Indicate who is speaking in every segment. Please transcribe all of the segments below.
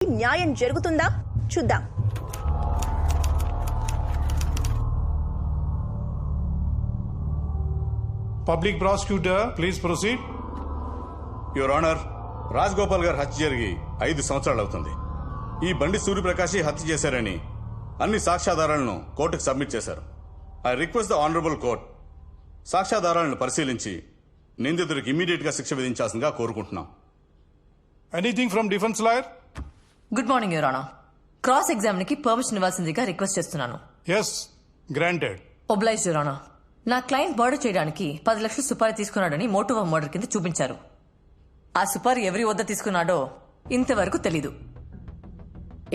Speaker 1: న్యాయం జరుగుతుందా చూద్దాం.
Speaker 2: Public prosecutor please proceed.
Speaker 3: Your honour, Raj Gopal గారు హత్య జరిగి 5 సంవత్సరాలు అవుతుంది. ఈ బండి సూర్యప్రకాశ్ హత్య చేశారని అన్ని సాక్ష్యాధారాలను కోర్టుకు సబ్మిట్ చేశారు. I request the honourable court సాక్ష్యాధారాలను పరిశీలించి నిందితుడికి ఇమ్మీడియట్ గా శిక్ష విధించాల్సిందిగా కోరుకుంటున్నాం.
Speaker 2: Anything from defence lawyer?
Speaker 4: Good morning your honour. Cross examine కి పర్మిషన్ ఇవ్వాల్సిందిగా రిక్వెస్ట్ చేస్తున్నాను.
Speaker 2: Yes, granted.
Speaker 4: Oblige your honour. నా క్లయింట్ మర్డర్ చేయడానికి 10 లక్షలు సుపారీ తీసుకున్నాడని మోటివ్ ఆఫ్ మర్డర్ కింద చూపించారు. ఆ సుపారీ ఎవరి వద్ద తీసుకున్నాడో ఇంతవరకు తెలీదు.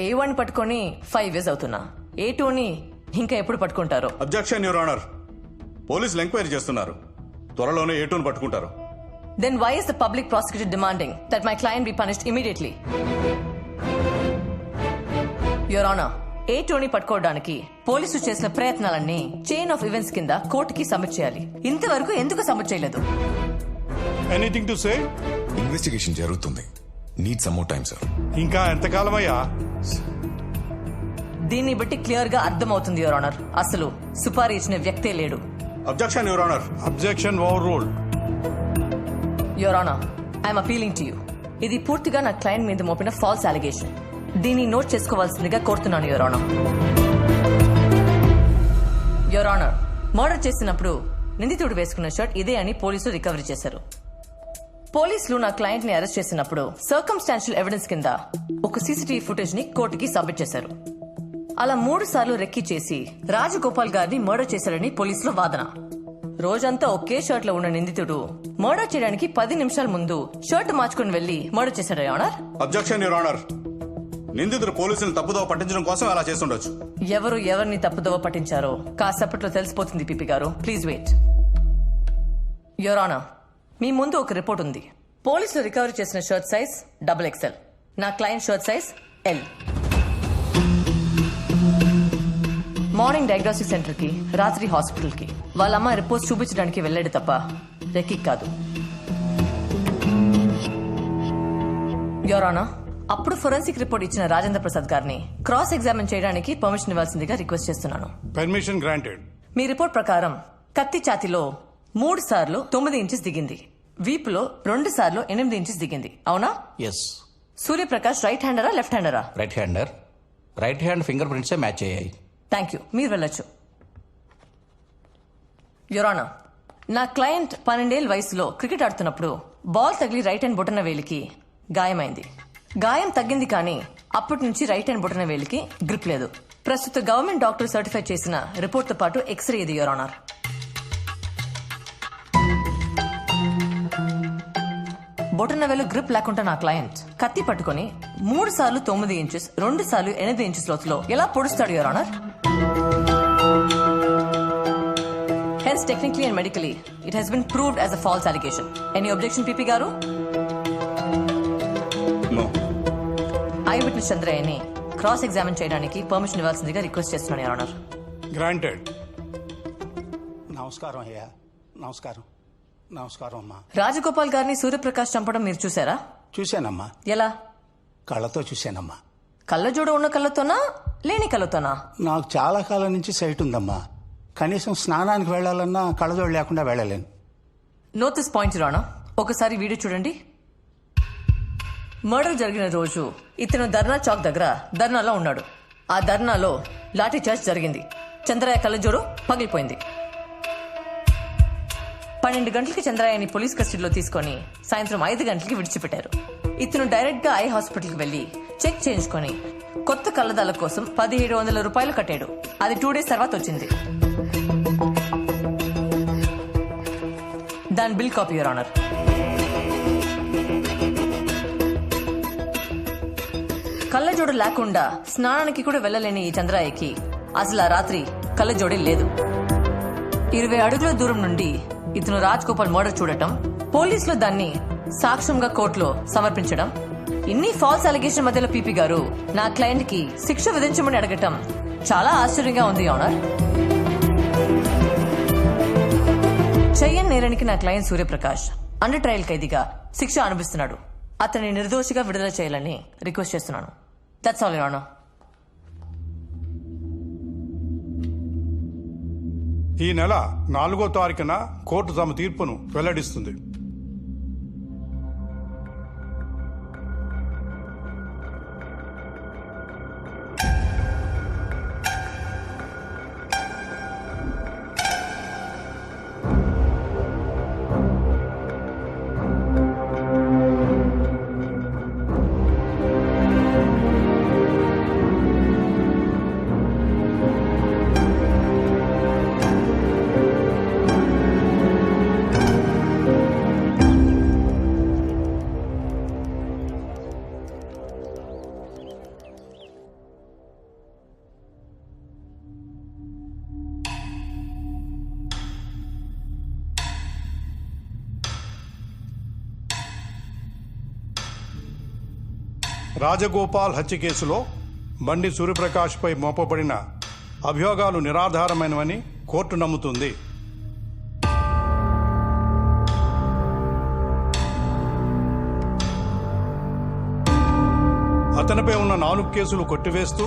Speaker 4: A1 పట్టుకొని 5 years అవుతున్నా. A2ని ఇంకా ఎప్పుడు పట్టుకుంటారో?
Speaker 3: Objection your honour. పోలీసులు ఎంక్వైరీ చేస్తున్నారు. త్వరలోనే A2ని పట్టుకుంటారు.
Speaker 4: Then why is the public prosecutor demanding that my client be punished immediately? Your Honor, A2ని పట్టుకోవడానికి పోలీసులు చేసిన ప్రయత్నాలన్నీ చైన్ ఆఫ్ ఈవెంట్స్ కింద కోర్టుకి సబ్మిట్ చేయాలి. ఇంతవరకు ఎందుకు సబ్మిట్ చేయలేదు?
Speaker 2: Anything to say?
Speaker 5: ఇన్వెస్టిగేషన్ జరుగుతుంది. Need some more time sir.
Speaker 2: ఇంకా ఎంతకాలమయ్యా?
Speaker 4: దీన్ని బట్టి క్లియర్ గా అర్థమవుతుంది యువర్ ఆనర్, అసలు సుపారీ ఇచ్చిన వ్యక్తే లేడు.
Speaker 3: Objection your honour.
Speaker 2: Objection over ruled.
Speaker 4: Your honour, I'm appealing to you. ఇది పూర్తిగా నా క్లయింట్ మీద మోపిన ఫాల్స్ అలిగేషన్. దీన్ని నోట్ చేసుకోవాల్సిందిగా కోరుతున్నాను your honour. Your honour, murder చేసినప్పుడు నిందితుడు వేసుకున్న షర్ట్ ఇదే అని పోలీసులు రికవరీ చేశారు. పోలీసులు నా క్లయింట్ ని అరెస్ట్ చేసినప్పుడు సర్కమ్స్టాన్షియల్ ఎవిడెన్స్ కింద ఒక సీసీటీవీ ఫుటేజ్ ని కోర్టుకి సబ్మిట్ చేశారు. అలా 3 సార్లు రెక్కి చేసి రాజగోపాల్ గారిని మర్డర్ చేశారని పోలీసుల వాదన. రోజంతా ఒకే షర్ట్ లో ఉన్న నిందితుడు మర్డర్ చేయడానికి 10 నిమిషాల ముందు షర్ట్ మార్చుకుని వెళ్లి మర్డర్ చేశారు ఆనర్.
Speaker 3: Objection your honour. నిందితుడు పోలీసులను తప్పుదోవ పట్టించడం కోసం అలా చేస్తుండొచ్చు.
Speaker 4: ఎవరు ఎవరిని తప్పుదోవ పట్టించారో కాసేపట్లో తెలిసిపోతుంది పిపి గారు. Please wait. యువర్ ఆనర్, మీ ముందు ఒక రిపోర్ట్ ఉంది. పోలీసులు రికవరీ చేసిన షర్ట్ సైజ్ XXL. నా client shirt size L. Morning diagnostic centre కి, రాత్రి హాస్పిటల్ కి వాళ్ళ అమ్మ రిపోర్ట్స్ చూపించడానికి వెళ్ళాడు తప్ప రెక్కి కాదు. యువర్ ఆనర్, అప్పుడు ఫోరెన్సిక్ రిపోర్ట్ ఇచ్చిన రాజేంద్ర ప్రసాద్ గారిని క్రాస్ ఎగ్జామిన్ చేయడానికి పర్మిషన్ ఇవ్వాల్సిందిగా రిక్వెస్ట్ చేస్తున్నాను.
Speaker 2: Permission granted.
Speaker 4: మీ రిపోర్ట్ ప్రకారం కత్తి ఛాతిలో 3 సార్లు 9 ఇంచెస్ దిగింది, వీపులో 2 సార్లు 8 ఇంచెస్ దిగింది, అవునా?
Speaker 6: ఎస్.
Speaker 4: సూర్యప్రకాష్ రైట్ హ్యాండరా లెఫ్ట్ హ్యాండరా?
Speaker 6: Right hander. Right hand finger ప్రింట్సే మ్యాచ్ అయ్యాయి.
Speaker 4: థ్యాంక్ యూ, మీరు వెళ్ళొచ్చు. యువర్ ఆనర్, నా క్లయింట్ 12 ఏళ్ల వయసులో క్రికెట్ ఆడుతున్నప్పుడు బాల్ తగిలి రైట్ హ్యాండ్ బొటన వేలికి గాయమైంది. గాయం తగ్గింది కానీ అప్పటి నుంచి రైట్ హ్యాండ్ బొటన వేలికి గ్రిప్ లేదు. ప్రస్తుత గవర్నమెంట్ డాక్టర్ సర్టిఫై చేసిన రిపోర్ట్ తో పాటు ఎక్స్రే ఇది యువర్ ఆనర్. బొటన వేలు గ్రిప్ లేకుండా నా క్లయింట్ కత్తి పట్టుకుని 3 సార్లు 9 ఇంచెస్ 2 సార్లు 8 ఇంచెస్ లోతులో ఎలా పొడుస్తాడు your honour? Hence, technically and medically, it has been proved as a false allegation. Any objection, PP Garu?
Speaker 3: No.
Speaker 4: Eyewitness Chandrayani cross-examine చేయడానికి పర్మిషన్ ఇవ్వాల్సిందిగా రిక్వెస్ట్ చేస్తున్నాను యువర్ ఆనర్.
Speaker 2: గ్రాంటెడ్.
Speaker 7: నమస్కారం అయ్యా. నమస్కారం. నమస్కారం అమ్మా.
Speaker 4: రాజగోపాల్ గారిని సూర్యప్రకాష్ చంపడం మీరు చూసారా?
Speaker 7: చూశానమ్మా.
Speaker 4: ఎలా?
Speaker 7: కళ్ళతో చూశానమ్మా.
Speaker 4: కళ్ళజోడు ఉన్న కళ్ళతోనా లేని కళ్ళతోనా?
Speaker 7: నాకు చాలా కాలం నుంచి సైట్ ఉందమ్మా. కనీసం స్నానానికి వెళ్లాలన్నా కళ్ళజోడు లేకుండా వెళ్ళలేను.
Speaker 4: Note this point your honour. ఒకసారి వీడియో చూడండి. మర్డర్ జరిగిన రోజు ఇతను ధర్నా చౌక్ దగ్గర ధర్నాలో ఉన్నాడు. ఆ ధర్నాలో లాఠీ చార్జ్ జరిగింది. చంద్రయ్య కళ్ళజోడు పగిలిపోయింది. 12 గంటలకి చంద్రయ్యని పోలీస్ కస్టడీలో తీసుకుని సాయంత్రం 5 గంటలకి విడిచిపెట్టారు. ఇతను డైరెక్ట్ గా ఐ హాస్పిటల్కి వెళ్లి చెక్ చేయించుకుని కొత్త కళ్ళదాల కోసం 1700 రూపాయలు కట్టాడు. అది 2 days తర్వాత వచ్చింది. దాని బిల్ కాపీ యువర్ ఆనర్. కళ్ళజోడు లేకుండా స్నానానికి కూడా వెళ్ళలేని ఈ చంద్రయ్యకి అసలు ఆ రాత్రి కళ్ళజోడే లేదు. 20 అడుగుల దూరం నుండి ఇతను రాజ్ గోపాల్ మర్డర్ చూడటం, పోలీసులు దాన్ని సాక్ష్యంగా కోర్టులో సమర్పించడం, ఇన్ని ఫాల్స్ అలిగేషన్ మధ్యలో పీపీ గారు నా క్లయింట్ కి శిక్ష విధించమని అడగటం చాలా ఆశ్చర్యంగా ఉంది ఆనర్. చెయ్యని నేరానికి నా క్లయింట్ సూర్యప్రకాష్ అండర్ ట్రయల్ ఖైదీగా శిక్ష అనుభవిస్తున్నాడు. అతన్ని నిర్దోషిగా విడుదల చేయాలని రిక్వెస్ట్ చేస్తున్నాను. That's all your honour.
Speaker 2: ఈ నెల 4వ తారీఖున కోర్టు తమ తీర్పును వెల్లడిస్తుంది. రాజగోపాల్ హత్య కేసులో బండి సూర్యప్రకాష్పై మోపబడిన అభియోగాలు నిరాధారమైనవని కోర్టు నమ్ముతుంది. అతనిపై ఉన్న 4 కేసులు కొట్టివేస్తూ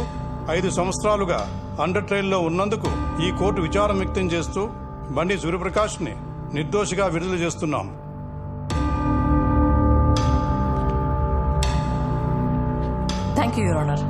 Speaker 2: 5 సంవత్సరాలుగా అండర్ ట్రయల్లో ఉన్నందుకు ఈ కోర్టు విచారం వ్యక్తం చేస్తూ బండి సూర్యప్రకాష్ని నిర్దోషిగా విడుదల చేస్తున్నాం.
Speaker 4: Thank you your honour.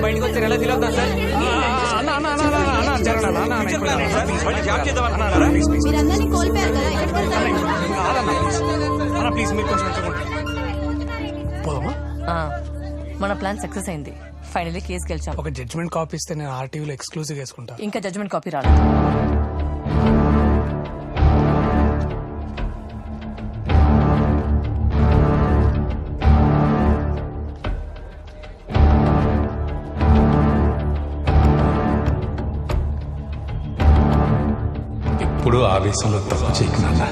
Speaker 6: బయటకు వచ్చారు ఎలా ఫీల్ అవుతారు సార్?
Speaker 1: మీరందరినీ కోల్పోయారు కదా, ఎక్కడికి వెళ్తారు?
Speaker 4: మన ప్లాన్ సక్సెస్ అయింది. ఫైనల్లీ కేసు గెలిచాం.
Speaker 8: ఒక జడ్జ్మెంట్ కాపీ ఇస్తే నేను ఆర్టీవీలో ఎక్స్క్లూజివ్ వేసుకుంటా.
Speaker 4: ఇంకా జడ్జ్మెంట్ కాపీ రాలేదు.
Speaker 8: ఇప్పుడు ఆవేశంలో తప్పు చేయకున్నా.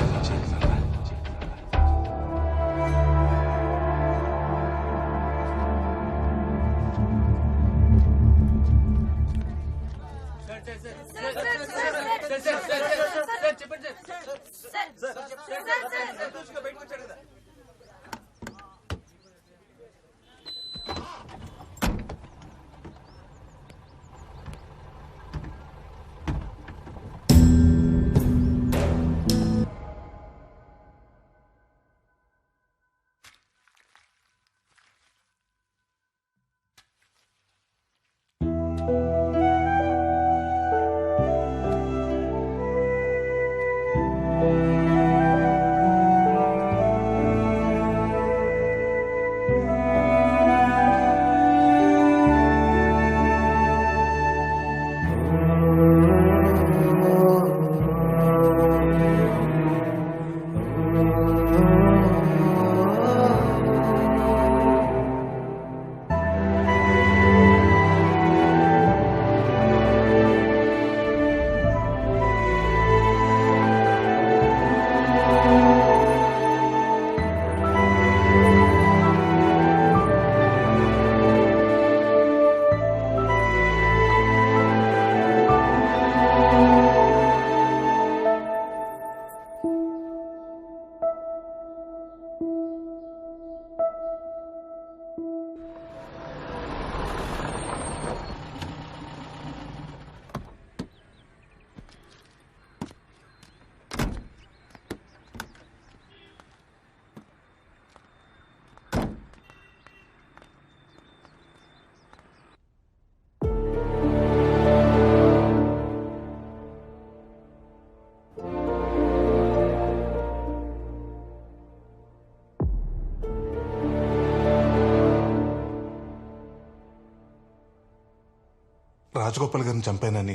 Speaker 9: రాజగోపాల్ గారిని చంపానని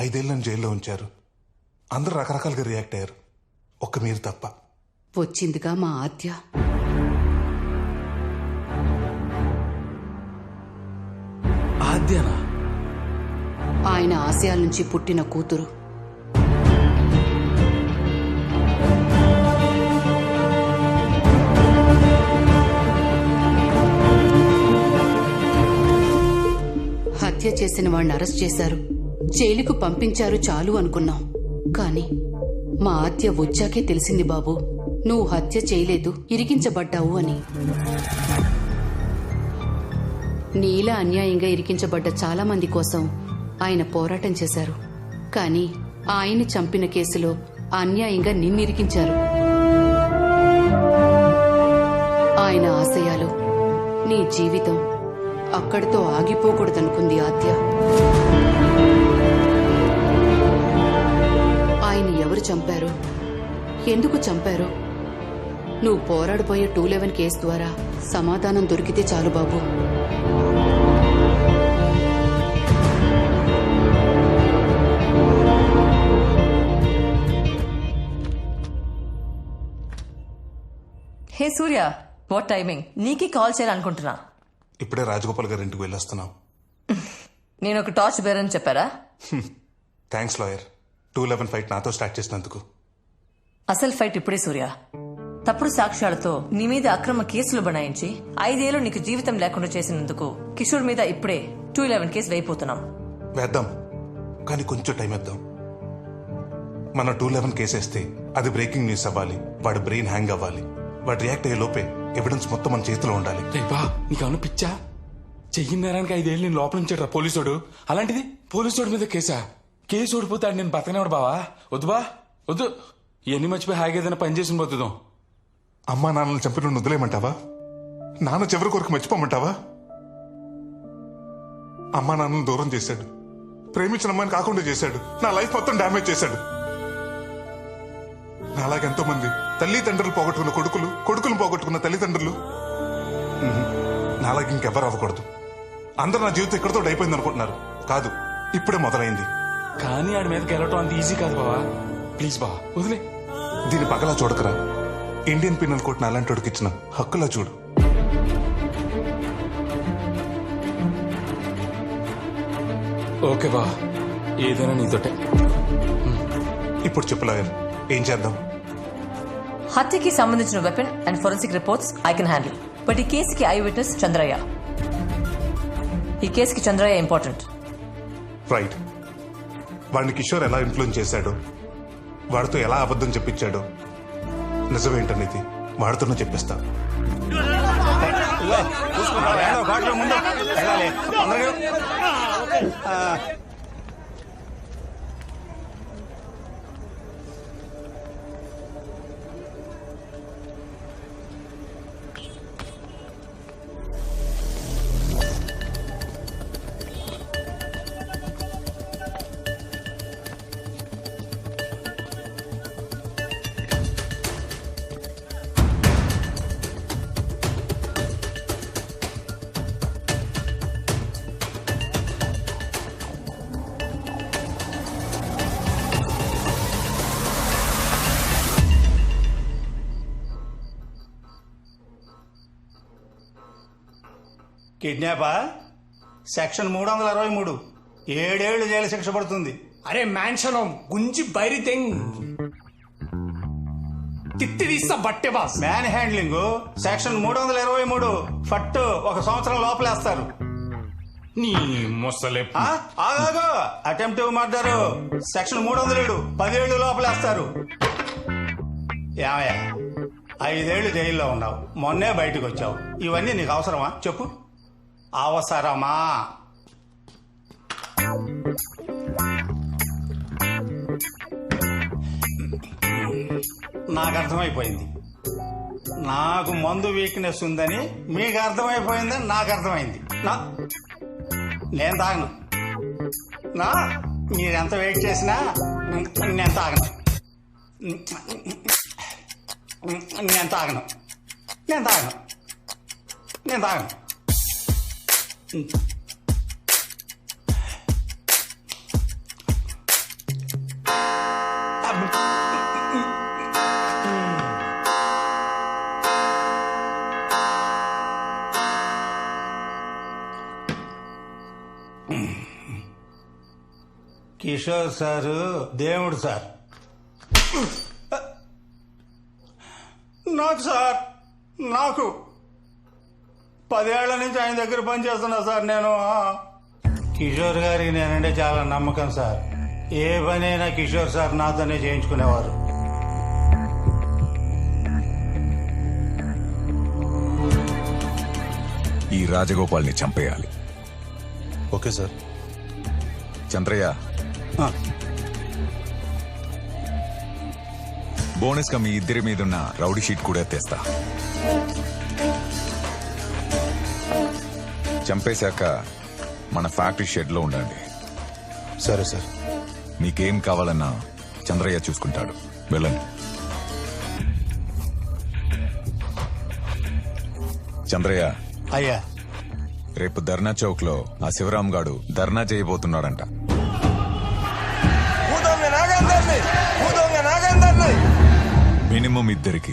Speaker 9: 5 ఏళ్ళని జైల్లో ఉంచారు. అందరూ రకరకాలుగా రియాక్ట్ అయ్యారు, ఒక్క మీరు తప్ప.
Speaker 10: వచ్చిందిగా మా ఆద్య.
Speaker 6: ఆద్యనా?
Speaker 10: ఆయన ఆశయాల నుంచి పుట్టిన కూతురు. హత్య చేసిన వాడిని అరెస్ట్ చేశారు, జైలుకు పంపించారు చాలు అనుకున్నాం. కానీ మా ఆద్య వచ్చాకే తెలిసింది బాబు, నువ్వు హత్య చేయలేదు, ఇరికించబడ్డావు అని. నీలా అన్యాయంగా ఇరికించబడ్డ చాలా మంది కోసం ఆయన పోరాటం చేశారు. కానీ ఆయన్ని చంపిన కేసులో అన్యాయంగా నిన్నిరికించారు. ఆయన ఆశయాలు, నీ జీవితం అక్కడితో ఆగిపోకూడదనుకుంది ఆద్య. ఆయన ఎవరు చంపారు, ఎందుకు చంపారు, నువ్వు పోరాడబోయే 211 కేసు ద్వారా సమాధానం దొరికితే చాలు బాబు.
Speaker 4: హే సూర్య, వాట్ టైమింగ్? నీకే కాల్ చేయాలనుకుంటున్నా.
Speaker 9: ఇప్పుడే రాజగోపాల్ గారి ఇంటికి వెళ్ళొస్తున్నాం.
Speaker 4: నేను ఒక టార్చ్ బేర్ అని చెప్పారా?
Speaker 9: థ్యాంక్స్ లాయర్, 211 ఫైట్ నాతో స్టార్ట్ చేసినందుకు.
Speaker 4: అసలు ఫైట్ ఇప్పుడే సూర్య. తప్పుడు సాక్ష్యాలతో నీ మీద అక్రమ కేసులు బనాయించి 5 ఏళ్లు నీకు జీవితం లేకుండా చేసినందుకు కిషోర్ మీద ఇప్పుడే 211 కేసు వేయిపోతున్నాం.
Speaker 9: వేద్దాం, కానీ కొంచెం టైం ఇద్దాం. మన 211 కేసు వేస్తే అది బ్రేకింగ్ న్యూస్ అవ్వాలి, వాడి బ్రెయిన్ హ్యాంగ్ అవ్వాలి, వాడు రియాక్ట్ అయ్యే లోపే ఎవిడెన్స్ మొత్తం మన చేతిలో ఉండాలి.
Speaker 6: రేపా నీకేమన్నా పిచ్చా? చెయ్యి నేరానికి 5 ఏళ్ళు నేను లోపల ఉంచాడు పోలీసోడు. అలాంటిది పోలీసోడు మీద కేసా? కేసు ఓడిపోతాడు, నేను బతకనేవాడు బావా. వద్దు బా, వద్దు. ఇవన్నీ మర్చిపోయి హాయిగా ఏదైనా పని చేసి పోతుందాం.
Speaker 9: అమ్మా నాన్నలు చంపిన వదిలేయమంటావా? నాన్న చివరి కొరకు మర్చిపోమంటావా? అమ్మా నాన్నను దూరం చేశాడు, ప్రేమించిన అమ్మాయిని కాకుండా చేశాడు, నా లైఫ్ మొత్తం డ్యామేజ్ చేశాడు. నాలాగెంతో మంది తల్లిదండ్రులు పోగొట్టుకున్న కొడుకులు, కొడుకులు పోగొట్టుకున్న తల్లిదండ్రులు. నాలాగే ఇంకెవ్వరు అవ్వకూడదు. అందరూ నా జీవితం ఇక్కడితో అయిపోయింది అనుకుంటున్నారు. కాదు, ఇప్పుడే మొదలైంది.
Speaker 6: కానీ ఆడి మీద గెలవటం అంత ఈజీ కాదు బావా. ప్లీజ్ బావా, వదిలే.
Speaker 9: దీని పగలా చూడకరా, ఇండియన్ పీనల్ కోడ్ అలాంటి ఇచ్చిన హక్కులా చూడు.
Speaker 6: ఓకే బా, ఏదైనా నీతోటే.
Speaker 9: ఇప్పుడు చెప్పు లాయర్, ఏం చేద్దాం?
Speaker 4: హత్యకి సంబంధించిన weapon and forensic reports I can handle. But ఈ కేసుకి ఐ విట్నెస్ చంద్రయ్య. ఈ కేసుకి చంద్రయ్య ఇంపార్టెంట్.
Speaker 9: రైట్. వాడిని కిషోర్ ఎలా ఇన్ఫ్లుయెన్స్ చేశాడో, వాడితో ఎలా అబద్ధం చెప్పించాడో, నిజమేంటనేది వాడితోనే చెప్పిస్తా.
Speaker 7: కిడ్నాపా? సెక్షన్ 323, 7 ఏళ్లు జైలు శిక్ష పడుతుంది.
Speaker 8: అరే మ్యాన్షన్ గుంజి బైరి తెంగ్ తిత్తి తీస్తా బట్టే బాస్.
Speaker 7: మ్యాన్ హ్యాండ్లింగ్ సెక్షన్ 323 ఫట్టు 1 సంవత్సరం లోపలేస్తారు.
Speaker 6: నీ ముసలే
Speaker 7: ఆగాగో, అటెంప్టివ్ మర్డర్ సెక్షన్ 307 10 ఏళ్లు లోపలేస్తారు. ఏమయ్యా, 5 ఏళ్లు జైల్లో ఉన్నావు, మొన్నే బయటకు వచ్చావు. ఇవన్నీ నీకు అవసరమా చెప్పు? అవసరమా? నాకు అర్థమైపోయింది. నాకు మందు వీక్నెస్ ఉందని మీకు అర్థమైపోయిందని నాకు అర్థమైంది. నేను తాగను. మీరెంత వెయిట్ చేసినా నేను తాగను. నేను తాగను. నేను తాగను. నేను తాగను. కిషోర్ సారు దేవుడు సార్. నాకు సార్, నాకు 10 ఏళ్ల నుంచి ఆయన దగ్గర పనిచేస్తున్నా సార్ నేను. కిషోర్ గారికి నేనంటే చాలా నమ్మకం సార్. ఏ పనైనా కిషోర్ సార్ నాతోనే చేయించుకునేవారు.
Speaker 5: ఈ రాజగోపాల్ని చంపేయాలి.
Speaker 9: Okay sir.
Speaker 5: చంద్రయ్య, బోనస్ గా మీ ఇద్దరి మీదున్న రౌడీ షీట్ కూడా తెస్తా. చంపేశాక మన ఫ్యాక్టరీ షెడ్ లో ఉండండి.
Speaker 9: సరే సార్.
Speaker 5: మీకేం కావాలన్నా చంద్రయ్య చూసుకుంటాడు. వెళ్ళండి. చంద్రయ్య,
Speaker 7: అయ్యా,
Speaker 5: రేపు ధర్నా చౌక్ లో ఆ శివరాం గాడు ధర్నా చేయబోతున్నాడంట. మినిమం 2